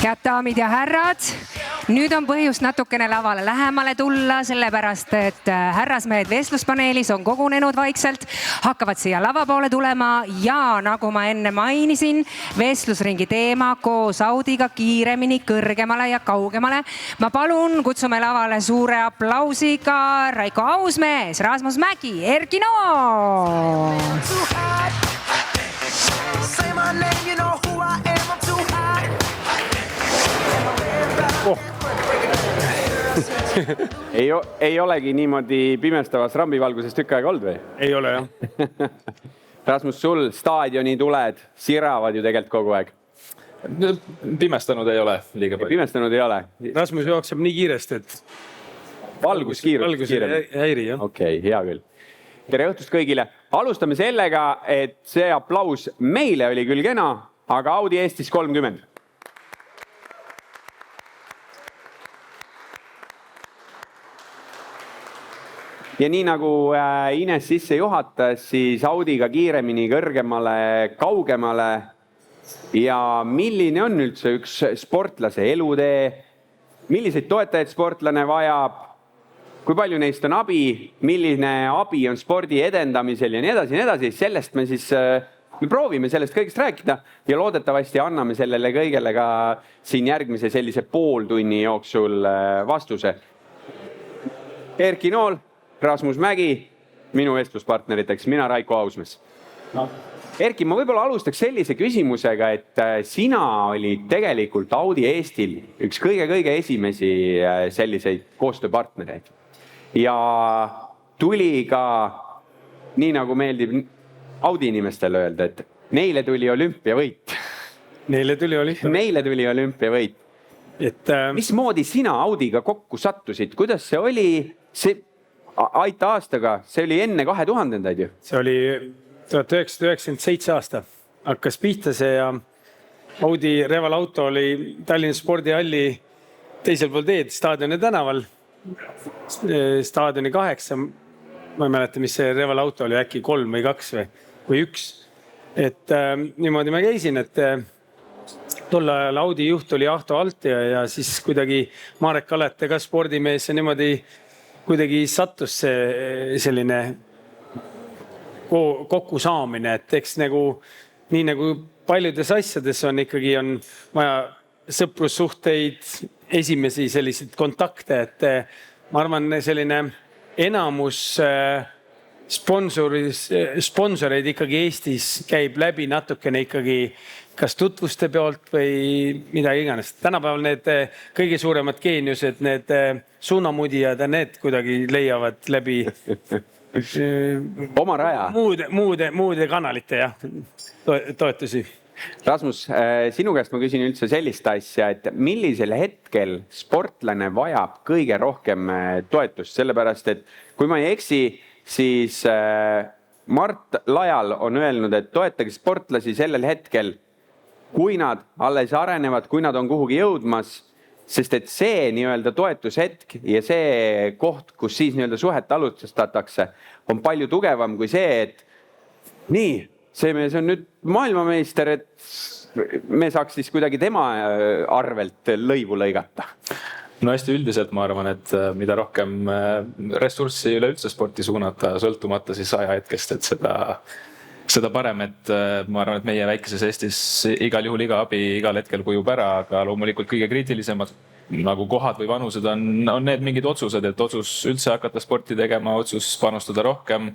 Head daamid ja härrad, nüüd on põhjust natukene lavale lähemale tulla, sellepärast et härrasmehed vestluspaneelis on kogunenud vaikselt, hakkavad siia lava poole tulema ja nagu ma enne mainisin, vestlusringi teema koos Audiga kiiremini, kõrgemale ja kaugemale. Ma palun kutsume lavale suure aplausiga Raiko Ausmees, Rasmus Mägi, Erki Nool. Ei olegi niimoodi pimestavas rambivalguses tükk aega olnud või? Ei ole jah. Rasmus, sul staadioni tuled siravad ju tegelikult kogu aeg. Pimestanud ei ole liiga palju. Pimestanud ei ole. Rasmus jookseb nii kiiresti, et valgus ei häiri, jah. Okei, hea küll. Tere õhtust kõigile. Alustame sellega, et see aplaus meile oli küll kena, aga Audi Eestis 30. Ja nii nagu Ines sisse juhatas, siis Audiga kiiremini, kõrgemale, kaugemale. Ja milline on üldse üks sportlase elutee? Milliseid toetajaid sportlane vajab? Kui palju neist on abi? Milline abi on spordi edendamisel ja nii edasi? Sellest me proovime sellest kõigest rääkida ja loodetavasti anname sellele kõigele ka siin järgmise sellise pooltunni jooksul vastuse. Erki Nool, Rasmus Mägi, minu vestluspartneriteks, mina Raiko Ausmees. Erki, ma võib-olla alustaks sellise küsimusega, et sina olid tegelikult Audi Eestil üks kõige esimesi selliseid koostööpartnereid. Ja tuli ka, nii nagu meeldib Audi inimestele öelda, et neile tuli olümpiavõit. Neile tuli olümpiavõit. Mismoodi sina Audiga kokku sattusid? Kuidas see oli? Aita aastaga, see oli enne 2000-ndaid ju. See oli 1997 aasta. Hakkas pihta see ja Audi Reval auto oli Tallinna spordihalli teisel pool teed, staadioni tänaval. Staadioni 8, ma ei mäleta, mis see Reval auto oli, äkki 3 või 2 või 1. Et niimoodi ma käisin, et tol ajal Audi juht oli Ahto Alt ja siis kuidagi Marek Kalete ka spordimees ja niimoodi kuidagi sattus see selline kokkusaamine, et eks nii nagu paljudes asjades on ikkagi on vaja sõprussuhteid, esimesi selliseid kontakte, et ma arvan, selline enamus sponsoreid ikkagi Eestis käib läbi natukene ikkagi kas tutvuste pealt või mida iganes. Tänapäeval need kõige suuremad geeniused, need suunamudijad ja need kuidagi leiavad läbi oma raja. Muude kanalite ja toetusi. Rasmus, sinu käest ma küsin üldse sellist asja, et millisel hetkel sportlane vajab kõige rohkem toetust, sellepärast et kui ma ei eksi, siis Mart Lajal on öelnud, et toetage sportlasi sellel hetkel, kui nad alles arenevad, kui nad on kuhugi jõudmas, sest et see nii-öelda toetushetk ja see koht, kus siis nii-öelda suhet alustatakse, on palju tugevam kui see, et nii, see mees on nüüd maailmameister, et me saaks siis kuidagi tema arvelt lõivu lõigata. No hästi üldiselt ma arvan, et mida rohkem ressurssi üleüldse sporti suunata, sõltumata siis ajahetkest, et seda parem, et ma arvan, et meie väikeses Eestis igal juhul iga abi igal hetkel kujub ära, aga loomulikult kõige kriitilisemad nagu kohad või vanused on need mingid otsused, et otsus üldse hakata sporti tegema, otsus panustada rohkem,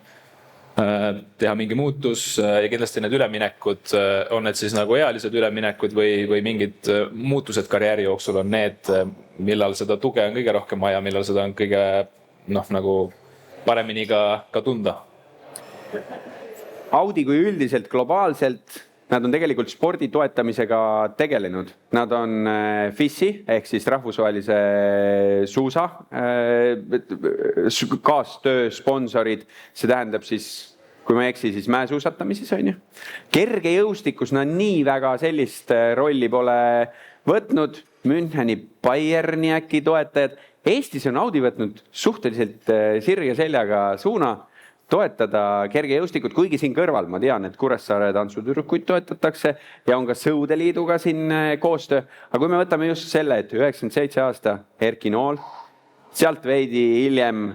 teha mingi muutus ja kindlasti need üleminekud on need siis nagu ealised üleminekud või mingid muutused karjääri jooksul on need, millal seda tuge on kõige rohkem vaja, millal seda on kõige nagu paremini ka tunda. Audi kui üldiselt globaalselt, nad on tegelikult spordi toetamisega tegelenud. Nad on FIS-i ehk siis rahvusvahelise suusa kaastöö sponsorid. See tähendab siis, kui ma eksi, siis mäesuusatamises on ju. Kerge jõustikus nad nii väga sellist rolli pole võtnud. Müncheni, Bayerni äkki toetajad. Eestis on Audi võtnud suhteliselt sirge seljaga suuna. toetada kergejõustikut, kuigi siin kõrval ma tean, et Kuressaare tantsutüdrukuid toetatakse ja on ka Sõudeliiduga siin koostöö. Aga kui me võtame just selle, et 97 aasta Erki Nool, sealt veidi hiljem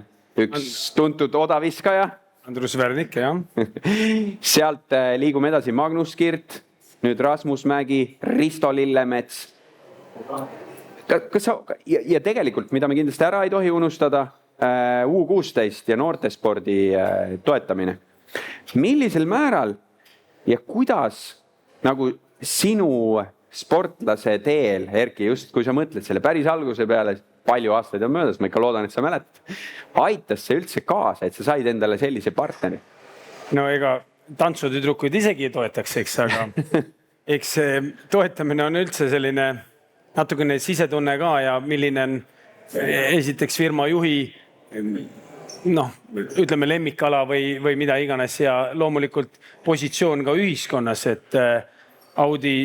üks tuntud odaviskaja. Andrus Värnik, jah. Sealt liigume edasi Magnus Kirt, nüüd Rasmus Mägi, Risto Lillemets. Ja tegelikult, mida me kindlasti ära ei tohi unustada, U16 ja noortespordi toetamine. Millisel määral ja kuidas nagu sinu sportlase teel, Erki, just kui sa mõtled selle päris alguse peale, palju aastaid on möödas, ma ikka loodan, et sa mäletad, aitas see üldse kaasa, et sa said endale sellise partneri? No ega tantsutüdrukuid isegi toetaks, eks, aga eks see toetamine on üldse selline natukene sisetunne ka ja milline on esiteks firma juhi ütleme lemmikala või mida iganes ja loomulikult positsioon ka ühiskonnas, et Audi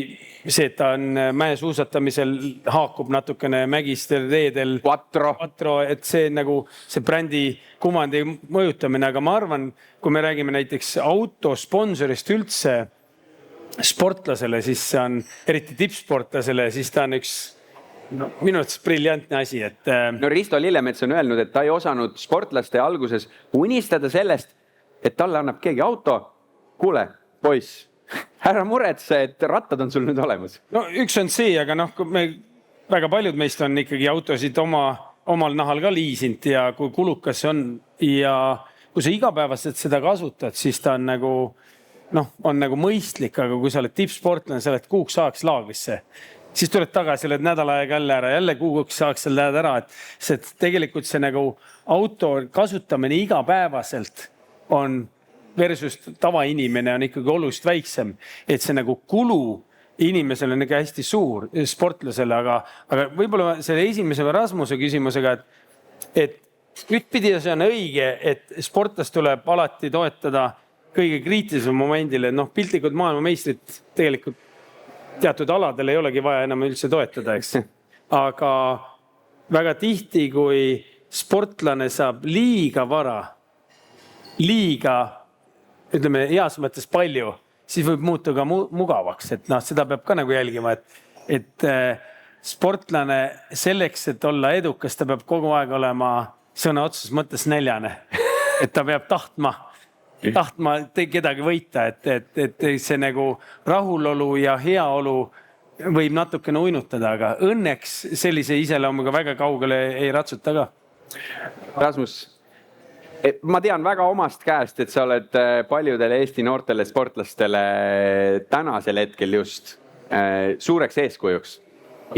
see, et ta on mäesuusatamisel haakub natukene mägistel reedel Quattro, et see nagu see brändi kumandi mõjutamine, aga ma arvan, kui me räägime näiteks autosponsorist üldse sportlasele, siis see on eriti tippsportlasele, siis ta on üks minu arvates briljantne asi, et no Risto Lillemets on öelnud, et ta ei osanud sportlaste alguses unistada sellest, et talle annab keegi auto. Kuule, poiss, ära muretse, et rattad on sul nüüd olemas. No üks on see, aga väga paljud meist on ikkagi autosid omal nahal ka liisinud ja kui kulukas see on ja kui sa igapäevaselt seda kasutad, siis ta on nagu mõistlik, aga kui sa oled tippsportlane, sa oled kuuks saaks laagrisse, siis tuled tagasi, oled nädal aega jälle kuuks saaks seal lähed ära, et see tegelikult see nagu auto kasutamine igapäevaselt on versus tavainimene on ikkagi olust väiksem, et see nagu kulu inimesele on hästi suur sportlasele, aga võib-olla selle esimese või Rasmuse küsimusega, et ühtpidi see on õige, et sportlast tuleb alati toetada kõige kriitilisel momendil, et piltlikud maailmameistrid tegelikult teatud aladel ei olegi vaja enam üldse toetada, eks. Aga väga tihti, kui sportlane saab liiga vara, ütleme heas mõttes palju, siis võib muuta ka mugavaks, et seda peab ka nagu jälgima, et sportlane selleks, et olla edukas, ta peab kogu aeg olema sõna otseses mõttes näljane, et ta peab tahtma kedagi võita, et see nagu rahulolu ja heaolu võib natukene uinutada, aga õnneks sellise iseloomuga väga kaugele ei ratsuta ka. Rasmus, ma tean väga omast käest, et sa oled paljudele Eesti noortele sportlastele tänasel hetkel just suureks eeskujuks.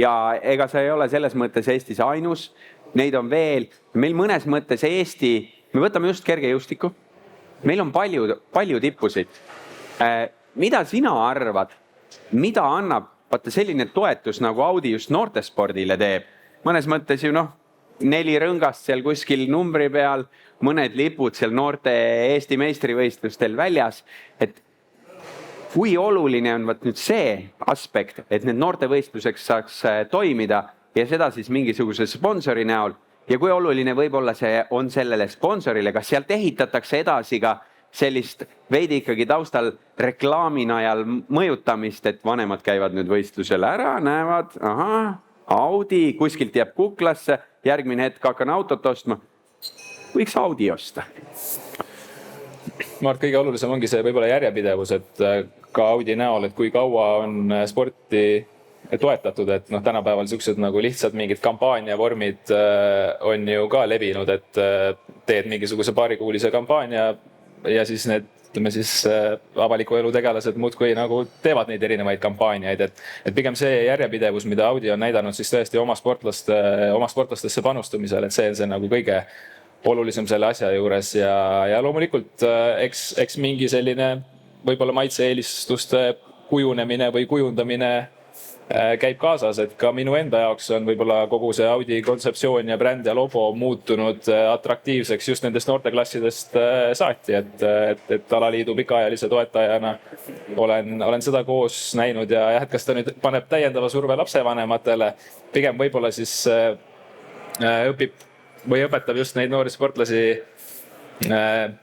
Ja ega sa ei ole selles mõttes Eestis ainus, neid on veel. Meil mõnes mõttes Eesti, me võtame just kergejõustiku. Meil on palju tippusid. Mida sina arvad, mida annab selline toetus nagu Audi just noortespordile teeb? Mõnes mõttes ju 4 rõngast seal kuskil numbri peal, mõned lipud seal noorte Eesti meistrivõistlustel väljas. Et kui oluline on nüüd see aspekt, et need noortevõistluseks saaks toimida ja seda siis mingisuguse sponsori näol, ja kui oluline võib-olla see on sellele sponsorile, kas sealt ehitatakse edasi ka sellist veidi ikkagi taustal reklaami najal mõjutamist, et vanemad käivad nüüd võistlusele ära, näevad, Audi kuskilt jääb kuklasse, järgmine hetk hakkan autot ostma. Võiks Audi osta. Ma arvan, kõige olulisem ongi see võib-olla järjepidevus, et ka Audi näol, et kui kaua on sporti toetatud, et tänapäeval siuksed nagu lihtsalt mingid kampaaniavormid on ju ka levinud, et teed mingisuguse paarikuulise kampaania ja siis need, ütleme siis avaliku elu tegelased muudkui nagu teevad neid erinevaid kampaaniaid, et pigem see järjepidevus, mida Audi on näidanud siis tõesti oma sportlastesse panustumisel, et see on see nagu kõige olulisem selle asja juures ja loomulikult eks mingi selline võib-olla maitse-eelistuste kujunemine või kujundamine käib kaasas, et ka minu enda jaoks on võib-olla kogu see Audi kontseptsioon ja bränd ja logo muutunud atraktiivseks just nendest noorteklassidest saati, et alaliidu pikaajalise toetajana olen seda koos näinud ja et kas ta nüüd paneb täiendava surve lapsevanematele, pigem võib-olla siis õpib või õpetab just neid noori sportlasi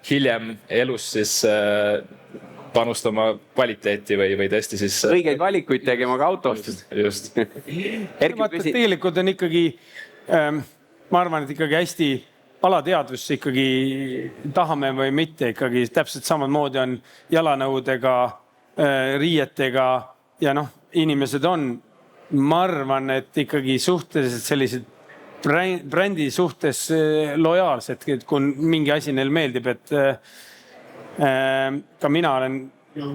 hiljem elus siis panustama kvaliteeti või tõesti siis. Õigeid valikuid tegema ka autost. Just. Tegelikult on ikkagi, ma arvan, et ikkagi hästi alateadvus ikkagi tahame või mitte ikkagi täpselt samamoodi on jalanõudega, riietega ja inimesed on, ma arvan, et ikkagi suhteliselt sellised brändi suhtes lojaalsed, et kui mingi asi neil meeldib, et ka mina olen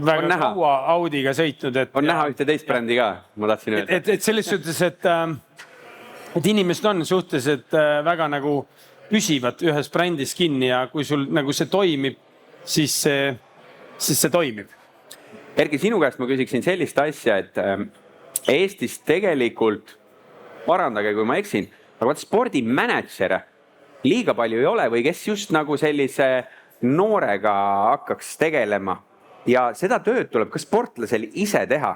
väga kaua Audiga sõitnud. On näha ühte teist brändi ka, ma tahtsin öelda. Et selles suhtes, et inimesed on suhteliselt väga nagu püsivad ühes brändis kinni ja kui sul nagu see toimib, siis see toimib. Erki, sinu käest ma küsiksin sellist asja, et Eestis tegelikult, parandage kui ma eksin, aga spordimänedžere liiga palju ei ole või kes just nagu sellise noorega hakkaks tegelema ja seda tööd tuleb ka sportlasel ise teha.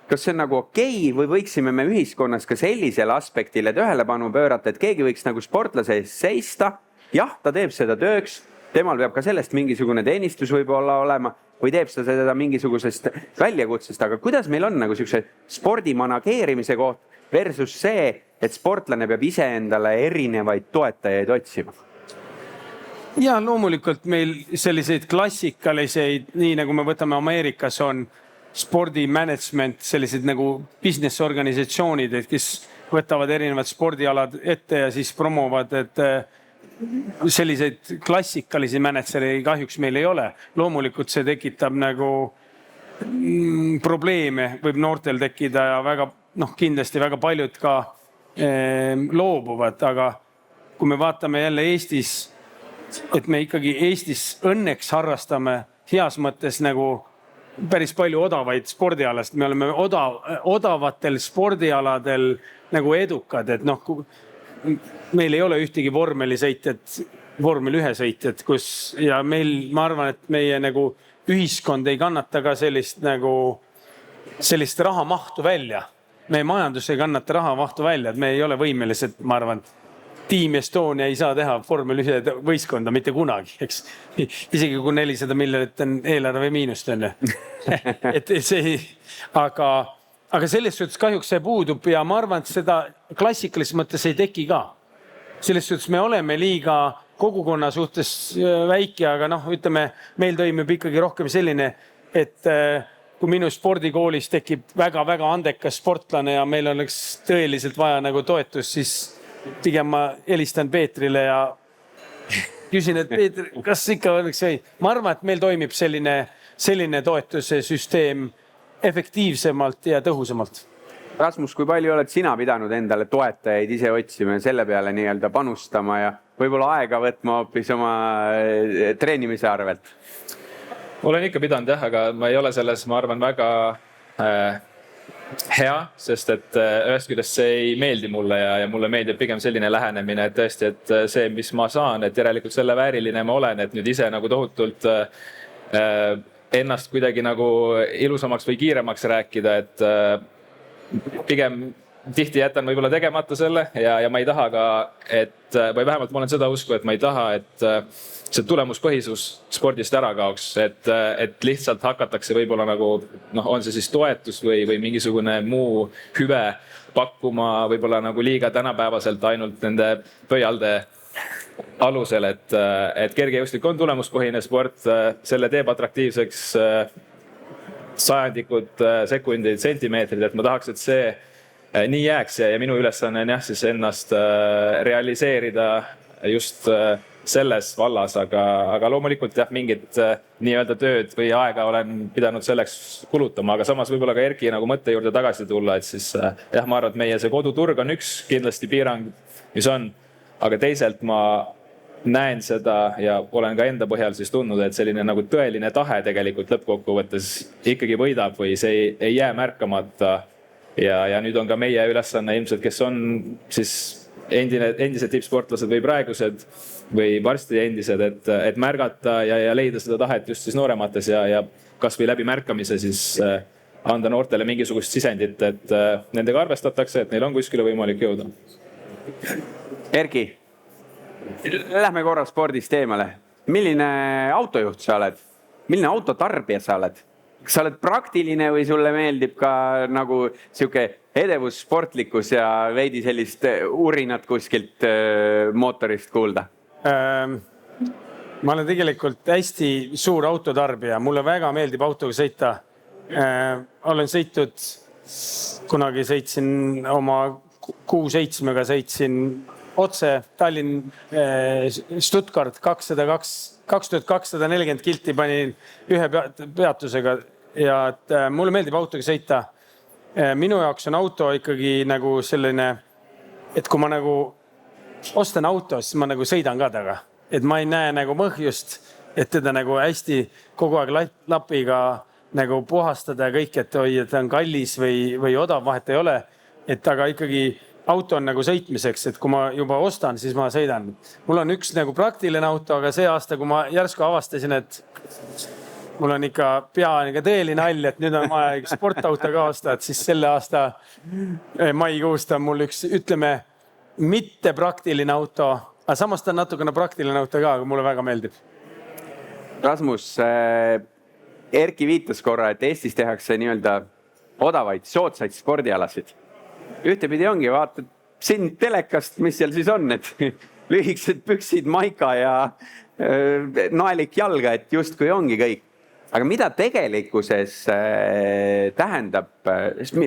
Kas see on nagu okei või võiksime me ühiskonnas ka sellisele aspektile tähelepanu pöörata, et keegi võiks nagu sportlase ees seista, jah, ta teeb seda tööks, temal peab ka sellest mingisugune teenistus võib-olla olema või teeb seda mingisugusest väljakutsest, aga kuidas meil on nagu sellise spordi manageerimise koht versus see, et sportlane peab ise endale erinevaid toetajaid otsima? Ja loomulikult meil selliseid klassikaliseid, nii nagu me võtame Ameerikas on spordimanagement, sellised nagu business organisatsioonid, et kes võtavad erinevad spordialad ette ja siis promovad, et selliseid klassikalisi mänedžeri kahjuks meil ei ole. Loomulikult see tekitab nagu probleeme, võib noortel tekkida ja väga, kindlasti väga paljud ka loobuvad, aga kui me vaatame jälle Eestis, et me ikkagi Eestis õnneks harrastame heas mõttes nagu päris palju odavaid spordialast. Me oleme odavatel spordialadel nagu edukad, et meil ei ole ühtegi vormelisõitjat, vormel 1 sõitjat, kus ja meil, ma arvan, et meie nagu ühiskond ei kannata ka sellist rahamahtu välja. Meie majandus ei kannata rahamahtu välja, et me ei ole võimelised, ma arvan, Team Estonia ei saa teha vormel 1 võistkonda mitte kunagi, eks. Isegi kui 400 miljonit on eelarve miinust on. Aga selles suhtes kahjuks see puudub ja ma arvan, et seda klassikalises mõttes ei teki ka. Selles suhtes me oleme liiga kogukonna suhtes väike, aga ütleme, meil toimub ikkagi rohkem selline, et kui minu spordikoolis tekib väga-väga andekas sportlane ja meil oleks tõeliselt vaja nagu toetus, siis pigem ma helistan Peetrile ja küsin, et Peeter, kas ikka oleks või? Ma arvan, et meil toimib selline toetuse süsteem efektiivsemalt ja tõhusamalt. Rasmus, kui palju oled sina pidanud endale toetajaid ise otsima ja selle peale nii-öelda panustama ja võib-olla aega võtma hoopis oma treenimise arvelt? Olen ikka pidanud jah, aga ma ei ole selles, ma arvan, väga hea, sest et ühest küljest see ei meeldi mulle ja mulle meeldib pigem selline lähenemine, et tõesti, et see, mis ma saan, et järelikult selle vääriline ma olen, et nüüd ise nagu tohutult ennast kuidagi nagu ilusamaks või kiiremaks rääkida, et pigem tihti jätan võib-olla tegemata selle ja ma ei taha ka, või vähemalt ma olen seda usku, et ma ei taha, et see tulemuspõhisus spordist ära kaoks, et lihtsalt hakatakse võib-olla nagu, on see siis toetus või mingisugune muu hüve pakkuma võib-olla nagu liiga tänapäevaselt ainult nende pöialde alusel, et kergejõustik on tulemuspõhine sport, selle teeb atraktiivseks sajandikud, sekundid, sentimeetrid, et ma tahaks, et see nii jääks ja minu ülesanne on jah, siis ennast realiseerida just selles vallas, aga loomulikult jah, mingit nii-öelda tööd või aega olen pidanud selleks kulutama, aga samas võib-olla ka Erki nagu mõtte juurde tagasi tulla, et siis jah, ma arvan, et meie see koduturg on üks kindlasti piirang, mis on, aga teiselt ma näen seda ja olen ka enda põhjal siis tundnud, et selline nagu tõeline tahe tegelikult lõppkokkuvõttes ikkagi võidab või see ei jää märkamata ja nüüd on ka meie ülesanne ilmselt, kes on siis endised tippsportlased või praegused või varsti endised, et märgata ja leida seda tahet just siis nooremates ja kas või läbi märkamise siis anda noortele mingisugust sisendit, et nendega arvestatakse, et neil on kuskile võimalik jõuda. Erki, lähme korra spordist eemale. milline autojuht sa oled? Milline autotarbija sa oled? Kas sa oled praktiline või sulle meeldib ka nagu siuke edevus, sportlikkus ja veidi sellist urinat kuskilt mootorist kuulda? Ma olen tegelikult hästi suur autotarbija. Mulle väga meeldib autoga sõita. Olen sõitnud, kunagi sõitsin oma 6-7-ga sõitsin otse Tallinn Stuttgart 2240 kilti panin ühe peatusega ja mulle meeldib autoga sõita. Minu jaoks on auto ikkagi nagu selline, et kui ma nagu ostan auto, siis ma nagu sõidan ka taga. Et ma ei näe nagu põhjust, et teda nagu hästi kogu aeg lapiga nagu puhastada ja kõik, et oi, et on kallis või odav, vahet ei ole. Et aga ikkagi auto on nagu sõitmiseks, et kui ma juba ostan, siis ma sõidan. Mul on üks nagu praktiline auto, aga see aasta, kui ma järsku avastasin, et mul on ikka pea tõeline hall, et nüüd on vaja sportauto ka osta, et siis selle aasta maikuust on mul üks, ütleme, mitte praktiline auto, aga samas ta on natukene praktiline auto ka, aga mulle väga meeldib. Rasmus, Erki viitas korra, et Eestis tehakse nii-öelda odavaid, soodsaid spordialasid. Ühtepidi ongi, vaatad sind telekast, mis seal siis on, et lühiksed püksid, maika ja naelik jalga, et justkui ongi kõik. Aga mida tegelikkuses tähendab,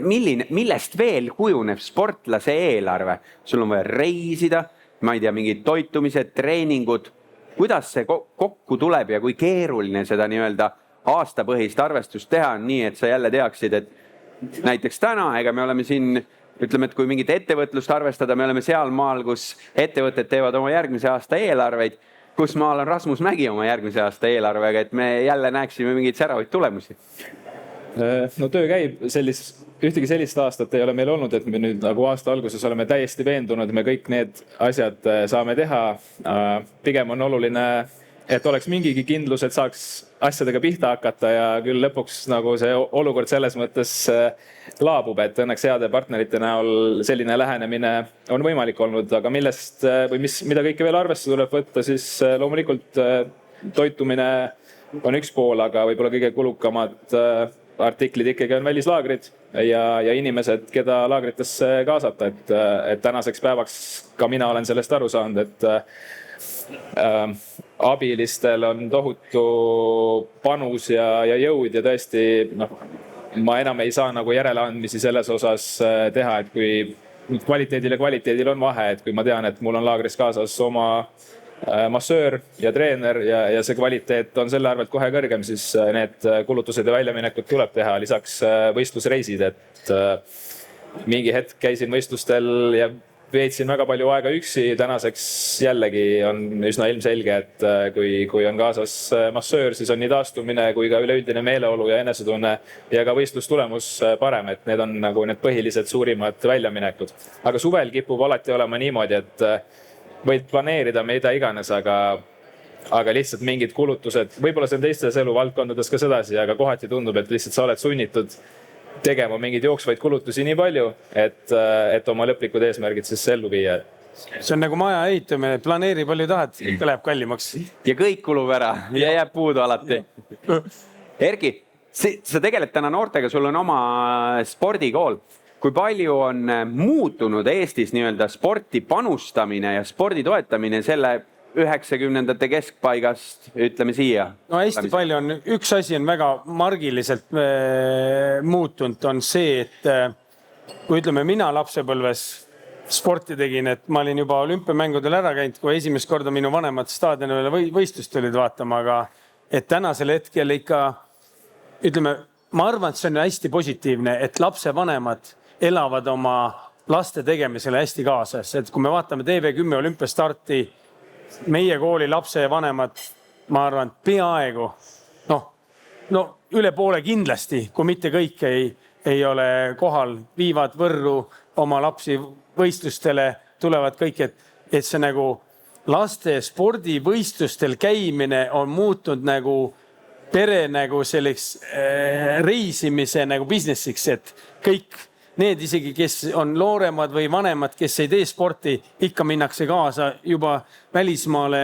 millest veel kujuneb sportlase eelarve? Sul on vaja reisida, ma ei tea, mingid toitumised, treeningud. Kuidas see kokku tuleb ja kui keeruline seda nii-öelda aastapõhist arvestust teha, nii et sa jälle teaksid, et näiteks täna, ega me oleme siin, ütleme, et kui mingit ettevõtlust arvestada, me oleme seal maal, kus ettevõtted teevad oma järgmise aasta eelarveid, kus maal on Rasmus Mägi oma järgmise aasta eelarvega, et me jälle näeksime mingeid säravaid tulemusi. No töö käib, ühtegi sellist aastat ei ole meil olnud, et me nüüd nagu aasta alguses oleme täiesti veendunud, me kõik need asjad saame teha. Pigem on oluline, et oleks mingigi kindlus, et saaks asjadega pihta hakata ja küll lõpuks nagu see olukord selles mõttes laabub, et õnneks heade partnerite näol selline lähenemine on võimalik olnud, aga millest või mida kõike veel arvesse tuleb võtta, siis loomulikult toitumine on üks pool, aga võib-olla kõige kulukamad artiklid ikkagi on välislaagrid ja inimesed, keda laagritesse kaasata, et tänaseks päevaks ka mina olen sellest aru saanud, et abilistel on tohutu panus ja jõud ja tõesti, ma enam ei saa nagu järeleandmisi selles osas teha, et kui kvaliteedil on vahe, et kui ma tean, et mul on laagris kaasas oma massöör ja treener ja see kvaliteet on selle arvelt kohe kõrgem, siis need kulutused ja väljaminekud tuleb teha, lisaks võistlusreisid, et mingi hetk käisin võistlustel ja veetsin väga palju aega üksi, tänaseks jällegi on üsna ilmselge, et kui on kaasas massöör, siis on nii taastumine kui ka üleüldine meeleolu ja enesetunne ja ka võistlustulemus parem, et need on nagu need põhilised suurimad väljaminekud. Aga suvel kipub alati olema niimoodi, et võid planeerida mida iganes, aga lihtsalt mingid kulutused, võib-olla see on teistes eluvaldkondades ka sedasi, aga kohati tundub, et lihtsalt sa oled sunnitud tegema mingeid jooksvaid kulutusi nii palju, et oma lõplikud eesmärgid siis ellu viia. See on nagu maja ehitamine, planeeri palju tahad, ikka läheb kallimaks. Ja kõik kulub ära ja jääb puudu alati. Erki, sa tegeled täna noortega, sul on oma spordikool. Kui palju on muutunud Eestis nii-öelda sporti panustamine ja spordi toetamine selle 90ndate keskpaigast, ütleme siia? No hästi palju on, üks asi on väga margiliselt muutunud, on see, et kui ütleme, mina lapsepõlves sporti tegin, et ma olin juba olümpiamängudel ära käinud, kui esimest korda minu vanemad staadionile võistlust tulid vaatama, aga et tänasel hetkel ikka, ütleme, ma arvan, et see on hästi positiivne, et lapsevanemad elavad oma laste tegemisele hästi kaasas, et kui me vaatame TV10 olümpiastarti, meie kooli lapse ja vanemad, ma arvan, peaaegu, üle poole kindlasti, kui mitte kõik ei ole kohal, viivad Võrru oma lapsi võistlustele, tulevad kõik, et see nagu laste spordivõistlustel käimine on muutunud nagu pere nagu selleks reisimise nagu businessiks, et kõik need isegi, kes on nooremad või vanemad, kes ei tee sporti, ikka minnakse kaasa juba välismaale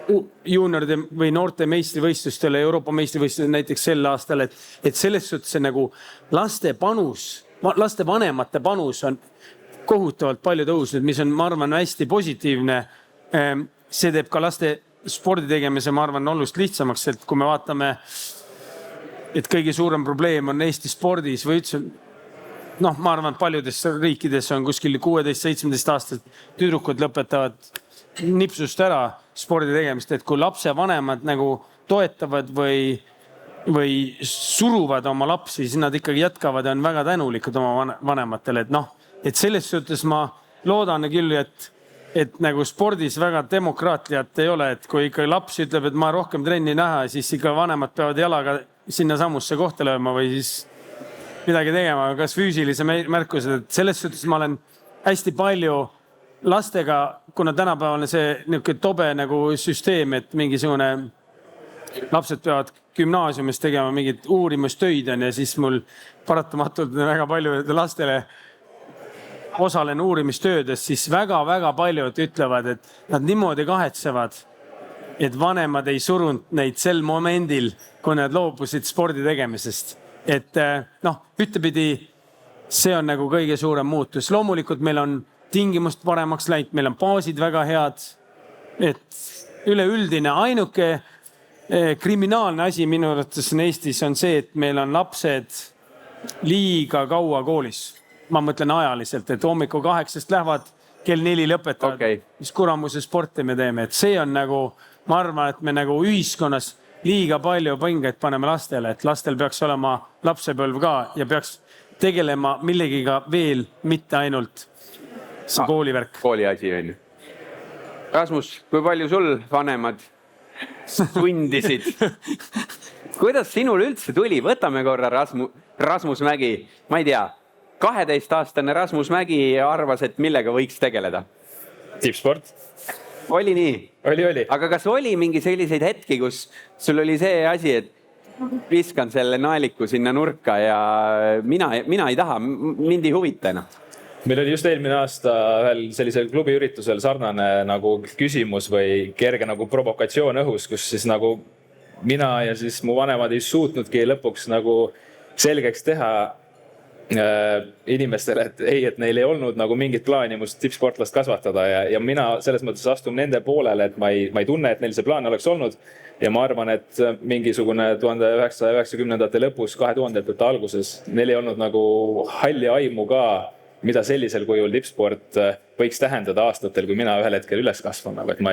juunioride või noorte meistrivõistlustele, Euroopa meistrivõistlustele näiteks sel aastal, et selles suhtes see nagu laste vanemate panus on kohutavalt palju tõusnud, mis on, ma arvan, hästi positiivne. See teeb ka laste spordi tegemise, ma arvan, oluliselt lihtsamaks, et kui me vaatame, et kõige suurem probleem on Eesti spordis või üldse, ma arvan, et paljudes riikides on kuskil 16-17 aastat tüdrukud lõpetavad nipsust ära spordi tegemist, et kui lapse vanemad nagu toetavad või suruvad oma lapsi, siis nad ikkagi jätkavad ja on väga tänulikud oma vanematele, et selles suhtes ma loodan küll, et nagu spordis väga demokraatliat ei ole, et kui ikka laps ütleb, et ma rohkem trenni näha, siis ikka vanemad peavad jalaga sinna samusse kohta lööma või siis midagi tegema, kas füüsilise märkused, et selles suhtes ma olen hästi palju lastega, kuna tänapäeval see niisugune tobe nagu süsteem, et mingisugune lapsed peavad gümnaasiumis tegema mingid uurimustöid ja siis mul paratamatult väga palju lastele osalen uurimistöödes, siis väga-väga paljud ütlevad, et nad niimoodi kahetsevad, et vanemad ei surunud neid sel momendil, kui nad loobusid spordi tegemisest. Et ühtepidi see on nagu kõige suurem muutus. Loomulikult meil on tingimust paremaks läinud, meil on baasid väga head, et üleüldine ainuke kriminaalne asi minu arvates Eestis on see, et meil on lapsed liiga kaua koolis. Ma mõtlen ajaliselt, et hommiku 8 lähevad, kell 4 lõpetavad, mis kuramuse sporti me teeme, et see on nagu, ma arvan, et me nagu ühiskonnas liiga palju pingeid paneme lastele, et lastel peaks olema lapsepõlv ka ja peaks tegelema millegiga veel, mitte ainult see koolivärk. Kooli asi on. Rasmus, kui palju sul vanemad sundisid? Kuidas sinul üldse tuli? Võtame korra Rasmus Mägi. Ma ei tea, 12-aastane Rasmus Mägi arvas, et millega võiks tegeleda? Tippsport. Oli nii? Oli. Aga kas oli mingi selliseid hetki, kus sul oli see asi, et viskan selle naeliku sinna nurka ja mina ei taha, mind ei huvita enam? Meil oli just eelmine aasta ühel sellisel klubiüritusel sarnane nagu küsimus või kerge nagu provokatsioon õhus, kus siis nagu mina ja siis mu vanemad ei suutnudki lõpuks nagu selgeks teha inimestele, et neil ei olnud nagu mingit plaani must tippsportlast kasvatada ja mina selles mõttes astun nende poolele, et ma ei tunne, et neil see plaan oleks olnud. Ja ma arvan, et mingisugune 1990-ndate lõpus, 2000-ndate alguses neil ei olnud nagu halli aimu ka, mida sellisel kujul tippsport võiks tähendada aastatel, kui mina ühel hetkel üles kasvan. Et ma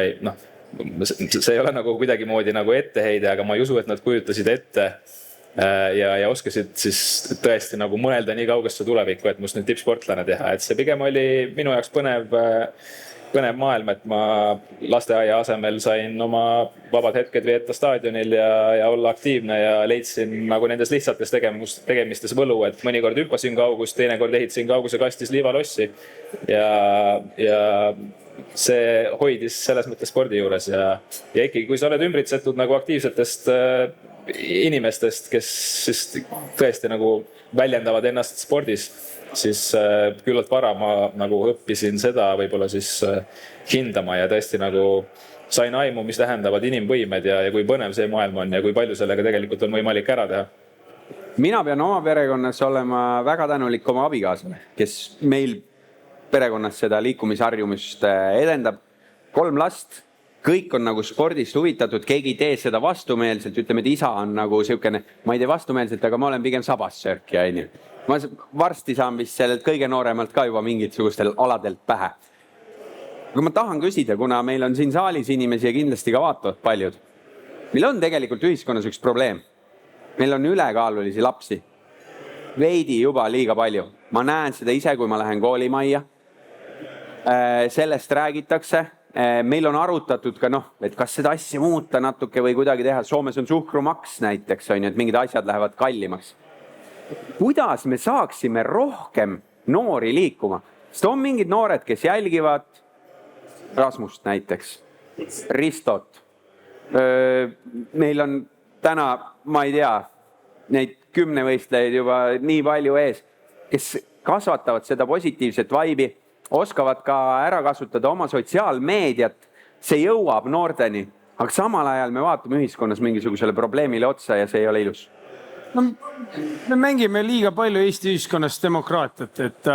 see ei ole nagu kuidagi moodi nagu etteheide, aga ma ei usu, et nad kujutasid ette ja oskasid siis tõesti nagu mõelda nii kaugesse tulevikku, et must nüüd tippsportlane teha. Et see pigem oli minu jaoks põnev maailm, et ma lasteaia asemel sain oma vabad hetked veeta staadionil ja olla aktiivne ja leidsin nagu nendes lihtsates tegemistes võlu, et mõnikord hüppasin kaugust, teinekord ehitasin kauguse kastis liivalossi ja see hoidis selles mõttes spordi juures ja ikkagi, kui sa oled ümbritsetud nagu aktiivsetest inimestest, kes siis tõesti nagu väljendavad ennast spordis, siis küllalt vara ma nagu õppisin seda võib-olla siis hindama ja tõesti nagu sain aimu, mis tähendavad inimvõimed ja kui põnev see maailm on ja kui palju sellega tegelikult on võimalik ära teha. Mina pean oma perekonnas olema väga tänulik oma abikaasale, kes meil perekonnas seda liikumisharjumust edendab. 3 last, kõik on nagu spordist huvitatud, keegi ei tee seda vastumeelselt, ütleme, et isa on nagu siukene, ma ei tee vastumeelselt, aga ma olen pigem sabassörk ja nii. Ma varsti saan vist sellelt kõige nooremalt ka juba mingisugustel aladelt pähe. Aga ma tahan küsida, kuna meil on siin saalis inimesi ja kindlasti ka vaatavad paljud. Meil on tegelikult ühiskonnas üks probleem. Meil on ülekaalulisi lapsi. Veidi juba liiga palju. Ma näen seda ise, kui ma lähen koolimajja. Sellest räägitakse. Meil on arutatud ka, et kas seda asja muuta natuke või kuidagi teha. Soomes on suhkrumaks näiteks, et mingid asjad lähevad kallimaks. Kuidas me saaksime rohkem noori liikuma? Sest on mingid noored, kes jälgivad Rasmust näiteks, Ristot. Meil on täna, ma ei tea, neid 10 võistlejaid juba nii palju ees, kes kasvatavad seda positiivset vaibi, oskavad ka ära kasutada oma sotsiaalmeediat. See jõuab noorteni. aga samal ajal me vaatame ühiskonnas mingisugusele probleemile otsa ja see ei ole ilus. No, me mängime liiga palju Eesti ühiskonnas demokraatiat, et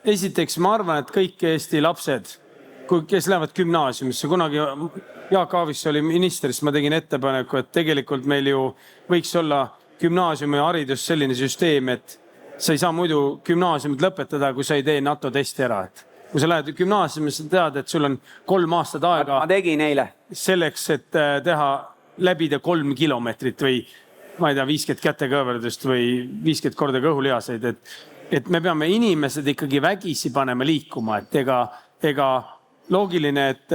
esiteks ma arvan, et kõik Eesti lapsed, kes lähevad gümnaasiumisse, kunagi Jaak Aaviksoo oli minister, siis ma tegin ettepaneku, et tegelikult meil ju võiks olla gümnaasiumi haridus selline süsteem, et sa ei saa muidu gümnaasiumit lõpetada, kui sa ei tee NATO testi ära. Et kui sa lähed gümnaasiumisse, tead, et sul on 3 aastat aega Ma tegin eile. selleks, et läbida 3 kilomeetrit või ma ei tea, 50 kätekõverdust või 50 korda kõhulihaseid, et me peame inimesed ikkagi vägisi panema liikuma, et ega loogiline, et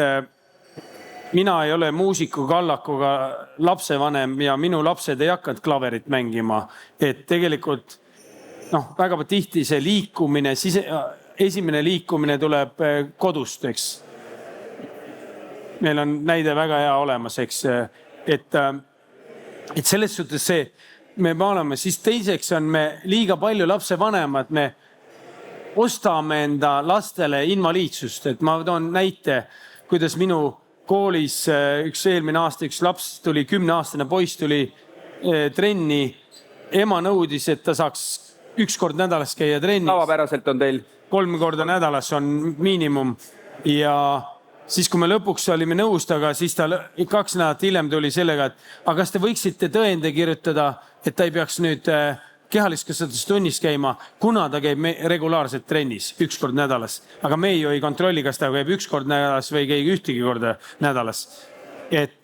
mina ei ole muusiku Kallakuga lapsevanem ja minu lapsed ei hakanud klaverit mängima, et tegelikult väga tihti see liikumine, esimene liikumine tuleb kodust, eks. Meil on näide väga hea olemas, eks, et selles suhtes see, me oleme, siis teiseks on me liiga palju lapsevanemad, me ostame enda lastele invaliidsust, et ma toon näite, kuidas minu koolis eelmine aasta üks laps tuli, 10-aastane poiss tuli trenni, ema nõudis, et ta saaks 1 kord nädalas käia trennis. Tavapäraselt on teil 3 korda nädalas on miinimum ja siis, kui me lõpuks olime nõust, aga siis ta 2 nädalat hiljem tuli sellega, et aga kas te võiksite tõende kirjutada, et ta ei peaks nüüd kehaliskasvatustunnis käima, kuna ta käib regulaarselt trennis 1 kord nädalas. Aga me ju ei kontrolli, kas ta käib 1 kord nädalas või käib ühtegi korda nädalas. Et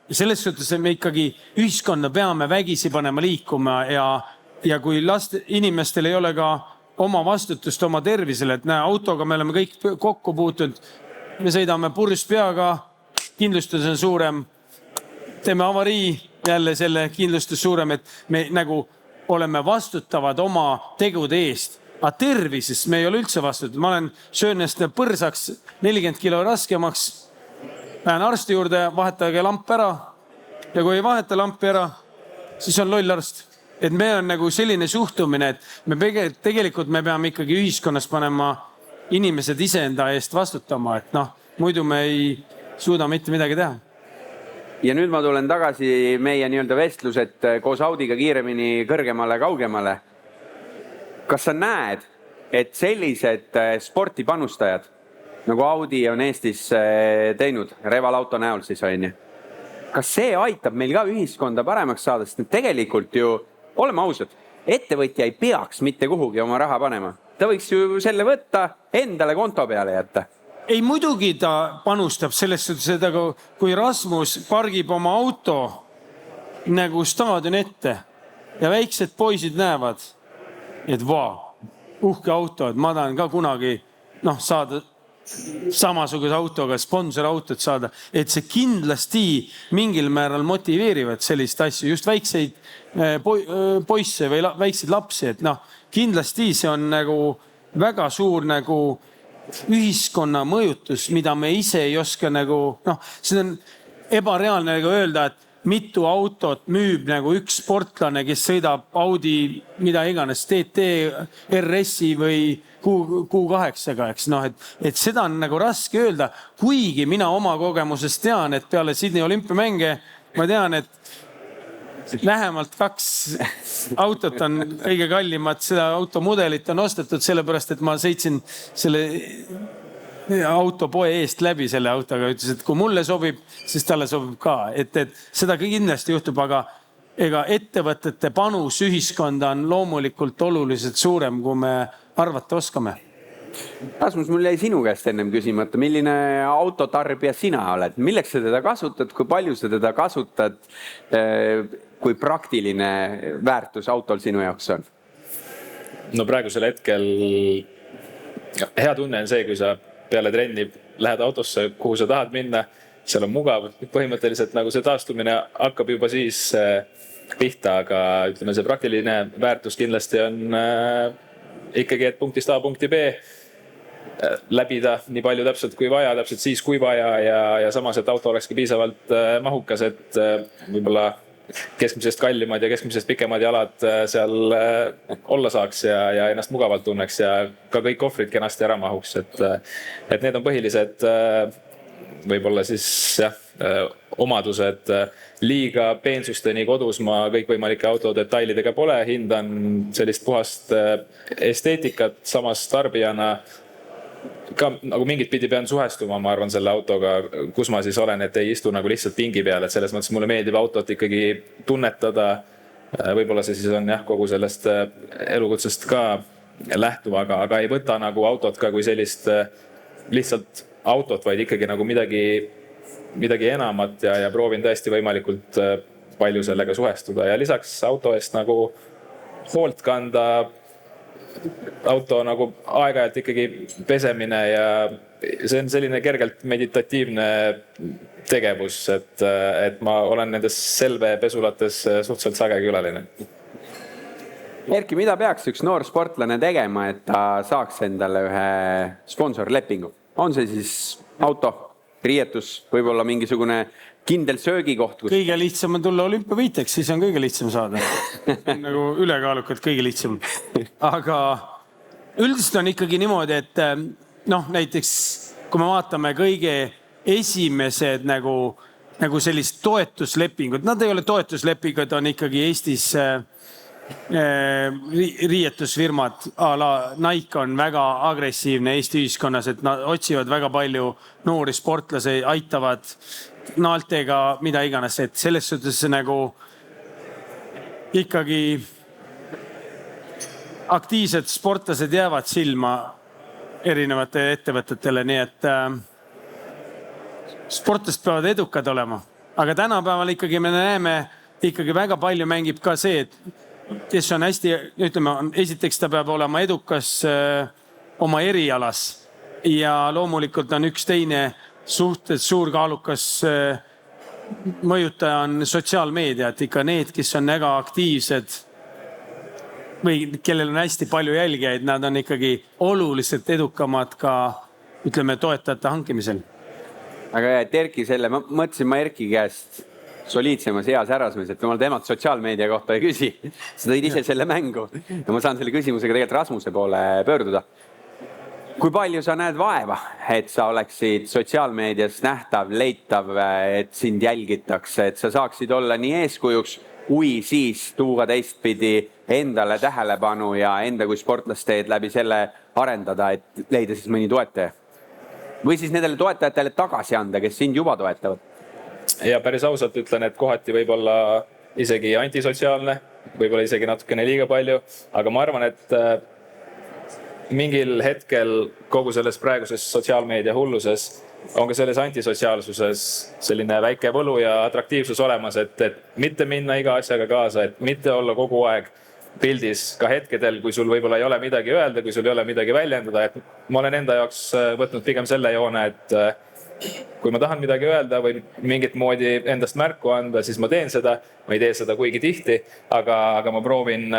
selles suhtes me ikkagi ühiskonda peame vägisi panema liikuma ja kui inimestel ei ole ka oma vastutust oma tervisele, et autoga me oleme kõik kokku puutunud, me sõidame purjus peaga, kindlustus on suurem, teeme avarii, jälle selle kindlustus suurem, et me nagu oleme vastutavad oma tegude eest. Aga tervises me ei ole üldse vastutavad. Ma olen söönest põrsaks 40 kilo raskemaks, lähen arsti juurde, vahetage lamp ära ja kui ei vaheta lampi ära, siis on loll arst. Et me on nagu selline suhtumine, et me tegelikult me peame ikkagi ühiskonnas panema inimesed iseenda eest vastutama, et muidu me ei suuda mitte midagi teha. Ja nüüd ma tulen tagasi meie vestlused koos Audiga kiiremini kõrgemale, kaugemale. Kas sa näed, et sellised sportipanustajad, nagu Audi on Eestis teinud, Reval Auto näol siis on, kas see aitab meil ka ühiskonda paremaks saada, sest tegelikult ju, oleme ausad, ettevõtja ei peaks mitte kuhugi oma raha panema. Ta võiks ju selle võtta endale konto peale jätta. Ei, muidugi ta panustab selles suhtes, et kui Rasmus pargib oma auto nagu staadion ette ja väiksed poisid näevad, et uhke auto, et ma tahan ka kunagi saada samasuguse autoga, sponsorautot saada, et see kindlasti mingil määral motiveerivad sellist asju, just väikseid poisse või väikseid lapsi, et kindlasti see on nagu väga suur nagu ühiskonna mõjutus, mida me ise ei oska see on ebareaalne öelda, et mitu autot müüb nagu üks sportlane, kes sõidab Audi, mida iganes, TT, RS-i või Q8-ga, eks et seda on nagu raske öelda, kuigi mina oma kogemusest tean, et peale Sydney olümpiamänge ma tean, et lähemalt 2 autot on kõige kallimad, seda automudelit on ostetud sellepärast, et ma sõitsin selle autopoe eest läbi selle autoga, ütles, et kui mulle sobib, siis talle sobib ka, et seda kindlasti juhtub, aga ega ettevõtete panus ühiskonda on loomulikult oluliselt suurem, kui me arvata oskame. Rasmus, mul jäi sinu käest ennem küsimata, milline autotarbija sina oled? Milleks sa teda kasutad, kui palju sa teda kasutad, kui praktiline väärtus autol sinu jaoks on? No praegusel hetkel hea tunne on see, kui sa peale trenni lähed autosse, kuhu sa tahad minna, seal on mugav. Põhimõtteliselt nagu see taastumine hakkab juba siis pihta, aga ütleme, see praktiline väärtus kindlasti on ikkagi, et punktist A punkti B läbida nii palju täpselt kui vaja, täpselt siis kui vaja ja samas, et auto olekski piisavalt mahukas, et võib-olla keskmisest kallimad ja keskmisest pikemad jalad seal olla saaks ja ennast mugavalt tunneks ja ka kõik ohvrid kenasti ära mahuks, et need on põhilised võib-olla siis jah, omadused. Liiga peensusteni kodus ma kõikvõimalike autodetailidega pole, hindan sellist puhast esteetikat, samas tarbijana ka nagu mingit pidi pean suhestuma, ma arvan, selle autoga, kus ma siis olen, et ei istu nagu lihtsalt pingi peal, et selles mõttes mulle meeldib autot ikkagi tunnetada. Võib-olla see siis on jah, kogu sellest elukutsest ka lähtuv, aga ei võta nagu autot ka kui sellist lihtsalt autot, vaid ikkagi nagu midagi enamat ja proovin tõesti võimalikult palju sellega suhestuda ja lisaks auto eest nagu hoolt kanda, auto nagu aeg-ajalt ikkagi pesemine ja see on selline kergelt meditatiivne tegevus, et ma olen nendes Selve pesulates suhteliselt sage külaline. Erki, mida peaks üks noor sportlane tegema, et ta saaks endale ühe sponsorlepingu? On see siis auto, riietus, võib-olla mingisugune kindel söögikoht? Kõige lihtsam on tulla olümpiavõitjaks, siis on kõige lihtsam saada. Nagu ülekaalukalt kõige lihtsam. Aga üldiselt on ikkagi niimoodi, et näiteks kui me vaatame kõige esimesed nagu sellist toetuslepingud, nad ei ole toetuslepingud, on ikkagi Eestis riietusfirmad a la Nike on väga agressiivne Eesti ühiskonnas, et nad otsivad väga palju noori sportlasi, aitavad naaltega, mida iganes, et selles suhtes nagu ikkagi aktiivsed sportlased jäävad silma erinevate ettevõtetele, nii et sportlased peavad edukad olema. Aga tänapäeval ikkagi me näeme, ikkagi väga palju mängib ka see, et kes on hästi, ütleme, esiteks ta peab olema edukas oma erialas ja loomulikult on üks teine suhted suur kaalukas mõjutaja on sotsiaalmeedia, et ikka need, kes on väga aktiivsed või kellel on hästi palju jälgijaid, nad on ikkagi oluliselt edukamad ka, ütleme, toetajate hankimisel. Aga et Erki selle, ma mõtlesin ma Erki käest soliidsemas heas härrasmees, et ma temalt sotsiaalmeedia kohta ei küsi. Sa tõid ise selle mängu ja ma saan selle küsimusega tegelikult Rasmuse poole pöörduda. Kui palju sa näed vaeva, et sa oleksid sotsiaalmeedias nähtav, leitav, et sind jälgitakse, et sa saaksid olla nii eeskujuks, kui siis tuua teistpidi endale tähelepanu ja enda kui sportlasteed läbi selle arendada, et leida siis mõni toetaja? Või siis nendele toetajatele tagasi anda, kes sind juba toetavad? Ja päris ausalt ütlen, et kohati võib olla isegi antisotsiaalne, võib-olla isegi natukene liiga palju, aga ma arvan, et mingil hetkel kogu selles praeguses sotsiaalmeedia hulluses on ka selles antisotsiaalsuses selline väike võlu ja atraktiivsus olemas, et mitte minna iga asjaga kaasa, et mitte olla kogu aeg pildis ka hetkedel, kui sul võib-olla ei ole midagi öelda, kui sul ei ole midagi väljendada, et ma olen enda jaoks võtnud pigem selle joone, et kui ma tahan midagi öelda või mingit moodi endast märku anda, siis ma teen seda. Ma ei tee seda kuigi tihti, aga ma proovin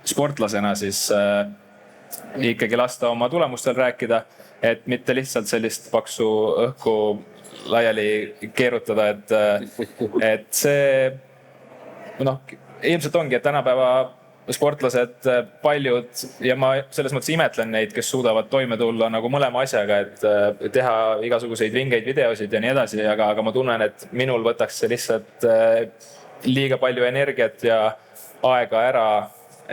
sportlasena siis ikkagi lasta oma tulemustel rääkida, et mitte lihtsalt sellist paksu õhku laiali keerutada, et see ilmselt ongi, et tänapäeva sportlased paljud ja ma selles mõttes imetlen neid, kes suudavad toime tulla nagu mõlema asjaga, et teha igasuguseid vingeid videosid ja nii edasi, aga ma tunnen, et minul võtaks see lihtsalt liiga palju energiat ja aega ära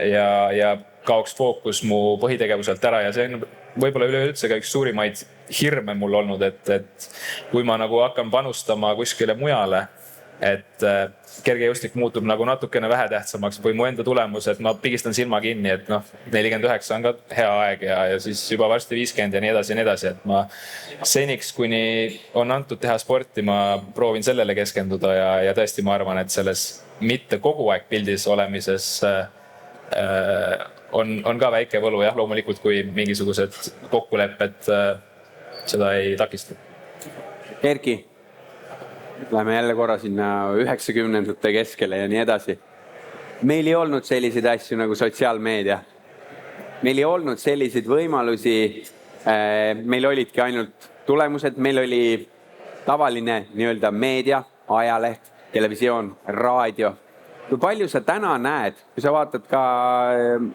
ja kaoks fookus mu põhitegevuselt ära ja see on võib-olla üleüldse ka üks suurimaid hirme mul olnud, et kui ma nagu hakkan panustama kuskile mujale, et kergejõustik muutub nagu natukene vähetähtsamaks või mu enda tulemus, et ma pigistan silma kinni, et 49 on ka hea aeg ja siis juba varsti 50 ja nii edasi, et ma seniks, kuni on antud teha sporti, ma proovin sellele keskenduda ja tõesti ma arvan, et selles mitte kogu aeg pildis olemises on ka väike võlu, jah, loomulikult, kui mingisugused kokkulepped seda ei takista. Erki, läheme jälle korra sinna 90ndate keskele ja nii edasi. Meil ei olnud selliseid asju nagu sotsiaalmeedia. Meil ei olnud selliseid võimalusi. Meil olidki ainult tulemused. Meil oli tavaline nii-öelda meedia, ajaleht, televisioon, raadio. Kui palju sa täna näed, kui sa vaatad ka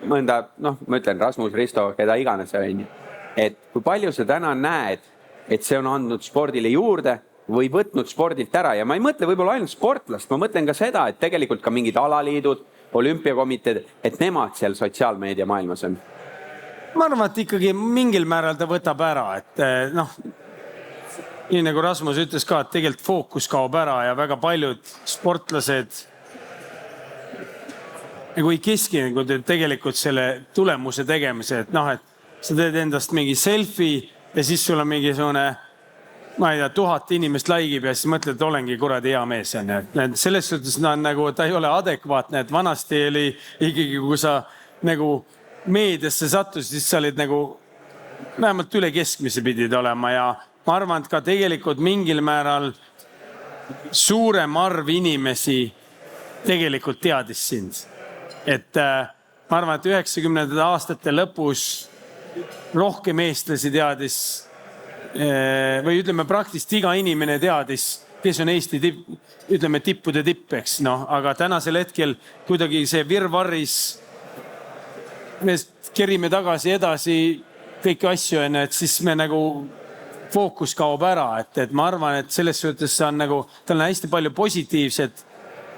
mõnda, ma ütlen Rasmus, Risto, keda iganes on, et kui palju sa täna näed, et see on andnud spordile juurde või võtnud spordilt ära ja ma ei mõtle võib-olla ainult sportlast, ma mõtlen ka seda, et tegelikult ka mingid alaliidud, olümpiakomiteed, et nemad seal sotsiaalmeedia maailmas on? Ma arvan, et ikkagi mingil määral ta võtab ära, et noh, nii nagu Rasmus ütles ka, et tegelikult fookus kaob ära ja väga paljud sportlased nagu ei keskendu tegelikult selle tulemuse tegemise, et noh, et sa teed endast mingi selfie ja siis sul on mingisugune ma ei tea, 1000 inimest laigib ja siis mõtled, et olengi kuradi hea mees. Selles suhtes nagu, ta ei ole adekvaatne, et vanasti oli ikkagi, kui sa nagu meediasse sattusid, siis sa olid nagu vähemalt üle keskmise pidid olema ja ma arvan, et ka tegelikult mingil määral suurem arv inimesi tegelikult teadis sind. Et ma arvan, et 90. aastate lõpus rohkem eestlasi teadis või ütleme praktiliselt iga inimene teadis, kes on Eesti tippude tipp, eks noh, aga tänasel hetkel kuidagi see virvarris me kerime tagasi edasi kõiki asju, et siis me nagu fookus kaob ära, et ma arvan, et selles suhtes see on nagu, tal on hästi palju positiivset,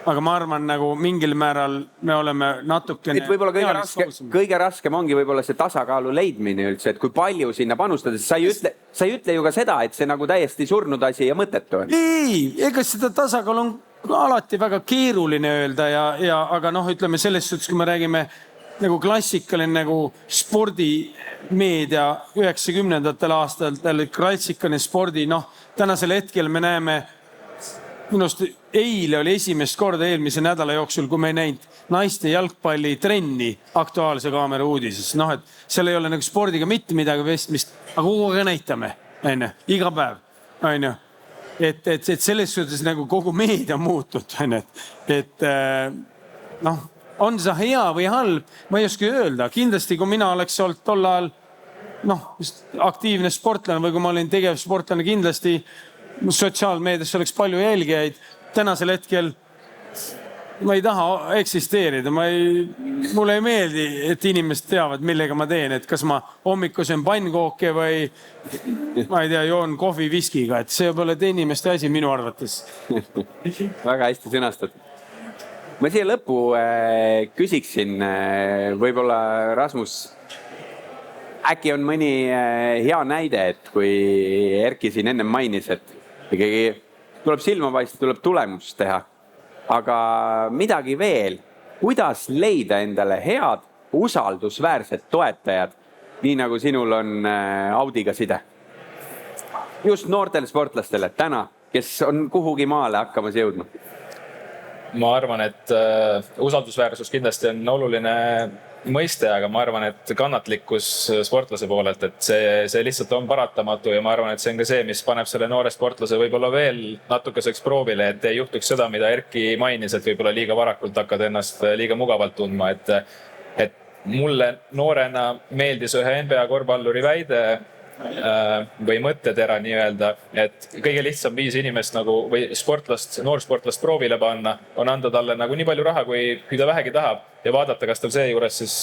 aga ma arvan, nagu mingil määral me oleme natukene... Et võib-olla kõige raskem ongi võib-olla see tasakaalu leidmine üldse, et kui palju sinna panustada, sa ei ütle ju ka seda, et see nagu täiesti surnud asi ja mõttetu on. Ei, ega seda tasakaalu on alati väga keeruline öelda, aga noh, ütleme selles suhtes, kui me räägime nagu klassikaline nagu spordimeedia 90. aastatel, klassikaline spordi, noh, tänasel hetkel me näeme minust eile oli esimest korda eelmise nädala jooksul, kui me ei näinud naiste jalgpalli trenni Aktuaalse Kaamera uudises. Noh, et seal ei ole nagu spordiga mitte midagi vestmist, aga kogu aeg näitame, iga päev. Et selles suhtes nagu kogu meedia muutud. Et noh, on see hea või halb, ma ei oska öelda. Kindlasti, kui mina oleks olnud tol ajal aktiivne sportlane või kui ma olin tegev sportlane, kindlasti sotsiaalmeedias oleks palju jälgijaid. Tänasel hetkel ma ei taha eksisteerida. Mulle ei meeldi, et inimesed teavad, millega ma teen. Et kas ma hommikus on pannkooke või ma ei tea, joon kohvi viskiga. Et see pole inimeste asi minu arvates. Väga hästi sõnastatud. Ma siia lõppu küsiksin võib-olla Rasmus, äkki on mõni hea näide, et kui Erki siin enne mainis, et ikkagi tuleb silma paista, tuleb tulemust teha. Aga midagi veel, kuidas leida endale head, usaldusväärsed toetajad, nii nagu sinul on Audiga side? Just noortele sportlastele täna, kes on kuhugi maale hakkamas jõudma. Ma arvan, et usaldusväärsus kindlasti on oluline mõiste, aga ma arvan, et kannatlikkus sportlase poolelt, et see lihtsalt on paratamatu ja ma arvan, et see on ka see, mis paneb selle noore sportlase võib-olla veel natukeseks proovile, et ei juhtuks seda, mida Erki mainis, et võib-olla liiga varakult hakkad ennast liiga mugavalt tundma, et mulle noorena meeldis ühe NBA korvpalluri väide või mõttetera nii-öelda, et kõige lihtsam viis inimest nagu või noorsportlast proovile panna on anda talle nagu nii palju raha, kui ta vähegi tahab ja vaadata, kas tal seejuures siis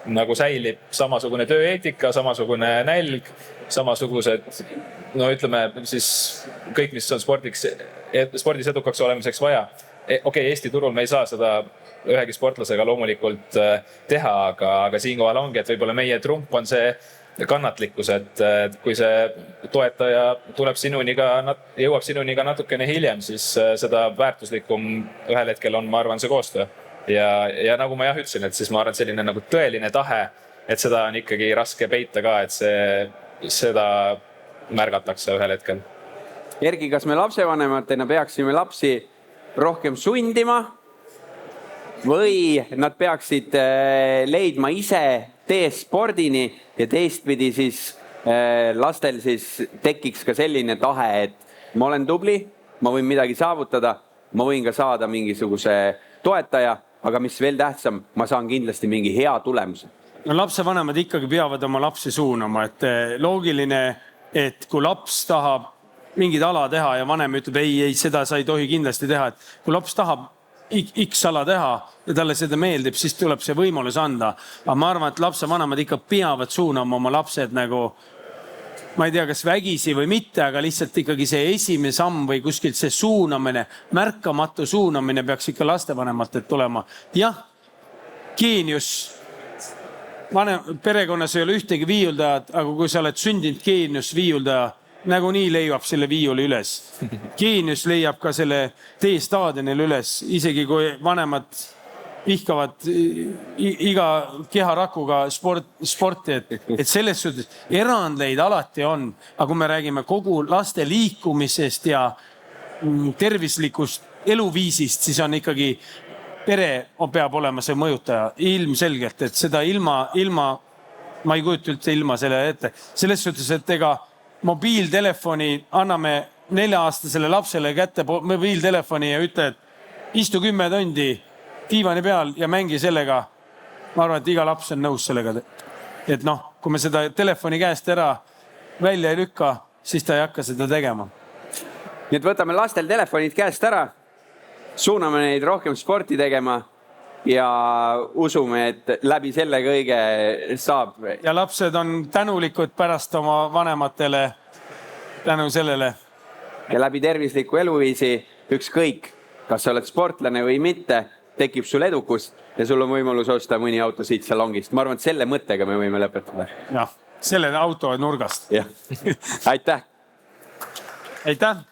nagu säilib samasugune tööeetika, samasugune nälg, samasugused, no ütleme siis kõik, mis on spordis edukaks olemiseks vaja. Okei, Eesti turul me ei saa seda ühegi sportlasega loomulikult teha, aga siinkohal ongi, et võib-olla meie trump on see kannatlikkus, et kui see toetaja jõuab sinuni ka natukene hiljem, siis seda väärtuslikum ühel hetkel on, ma arvan, see koostöö. Ja nagu ma ütlesin, et siis ma arvan, et selline nagu tõeline tahe, et seda on ikkagi raske peita ka, et seda märgatakse ühel hetkel. Erki, kas me lapsevanematena peaksime lapsi rohkem sundima või nad peaksid leidma ise tee spordini ja teistpidi siis lastel siis tekiks ka selline tahe, et ma olen tubli, ma võin midagi saavutada, ma võin ka saada mingisuguse toetaja, aga mis veel tähtsam, ma saan kindlasti mingi hea tulemuse. No lapsevanemad ikkagi peavad oma lapsi suunama, et loogiline, et kui laps tahab mingid ala teha ja vanem ütleb, ei, seda sa ei tohi kindlasti teha, et kui laps tahab X ala teha ja talle seda meeldib, siis tuleb see võimalus anda. Aga ma arvan, et lapsevanemad ikka peavad suunama oma lapsed nagu ma ei tea, kas vägisi või mitte, aga lihtsalt ikkagi see esimene samm või kuskilt see suunamine, märkamatu suunamine peaks ikka lastevanematelt tulema. Jah, geenius, perekonnas ei ole ühtegi viiuldajat, aga kui sa oled sündinud geenius viiuldaja, nagunii leiab selle viiuli üles. Geenius leiab ka selle D-staadionil üles, isegi kui vanemad vihkavad iga keharakuga sporti, et selles suhtes erandleid alati on, aga kui me räägime kogu laste liikumisest ja tervislikust eluviisist, siis on ikkagi pere peab olema see mõjutaja ilmselgelt, et seda ilma, ma ei kujuta üldse ilma selle ette. Selles suhtes, et ega mobiiltelefoni anname 4-aastasele lapsele kätte mobiiltelefoni ja ütle, et istu 10 tundi diivani peal ja mängi sellega. Ma arvan, et iga laps on nõus sellega. Et noh, kui me seda telefoni käest ära välja ei lükka, siis ta ei hakka seda tegema. Nii et võtame lastel telefonid käest ära, suuname neid rohkem sporti tegema ja usume, et läbi selle kõige saab. Ja lapsed on tänulikud pärast oma vanematele tänu sellele. Ja läbi tervisliku eluviisi ükskõik, kas sa oled sportlane või mitte, tekib sul edukust ja sul on võimalus osta mõni auto siit salongist. Ma arvan, et selle mõttega me võime lõpetada. Jah, selle auto nurgast. Jah. Aitäh! Aitäh!